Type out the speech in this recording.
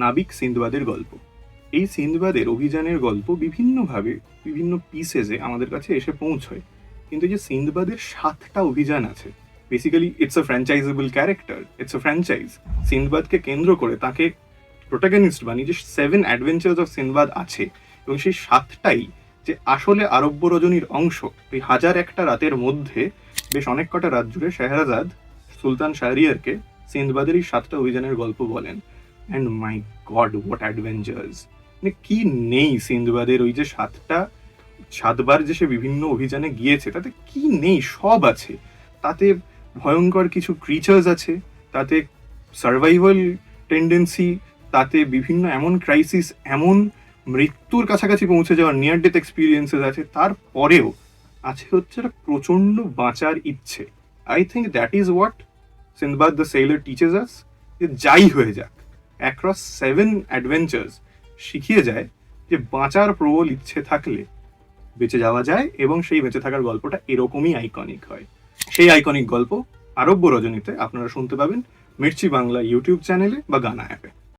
নাবিক সিন্দবাদের গল্প। এই সিন্দবাদের অভিযানের গল্প বিভিন্নভাবে বিভিন্ন পিসেসে আমাদের কাছে এসে পৌঁছয়, কিন্তু যে সিন্দবাদের 7টা অভিযান আছে, basically it's a franchisable character, it's a franchise. সিন্দবাদকে কেন্দ্র করে তাকে প্রোটাগনিস্ট বানিয়ে যে 7 অ্যাডভেঞ্চার্স অফ সিন্দবাদ আছে, এবং সেই 7টাই যে আসলে আরব্য রজনীর অংশ। এই 1001টা রাতের মধ্যে বেশ অনেক কটা রাত জুড়ে শাহরাজাদ সুলতান শাহরিয়ারকে সিন্দবাদের এই 7টা অভিযানের গল্প বলেন। And my god, what adventures! মানে কি নেই সিন্দবাদের ওই যে 7বার যে সে বিভিন্ন অভিযানে গিয়েছে, তাতে কি নেই? সব আছে। তাতে ভয়ঙ্কর কিছু ক্রিচার্স আছে, তাতে সার্ভাইভাল টেন্ডেন্সি, তাতে বিভিন্ন এমন ক্রাইসিস, এমন মৃত্যুর কাছাকাছি পৌঁছে যাওয়ার নিয়ার ডেথ এক্সপিরিয়েন্সেস আছে, তারপরেও আছে হচ্ছে একটা প্রচন্ড বাঁচার ইচ্ছে। I think that is what Sinbad the sailor teaches us, যে যাই হয়ে যাক, অ্যাক্রস 7 অ্যাডভেঞ্চার্স শিখিয়ে যায় যে বাঁচার প্রবল ইচ্ছে থাকলে বেঁচে যাওয়া যায়, এবং সেই বেঁচে থাকার গল্পটা এরকমই আইকনিক হয়। সেই আইকনিক গল্প আরব্য রজনীতে আপনারা শুনতে পাবেন মির্চি বাংলা ইউটিউব চ্যানেলে বা গানা অ্যাপে।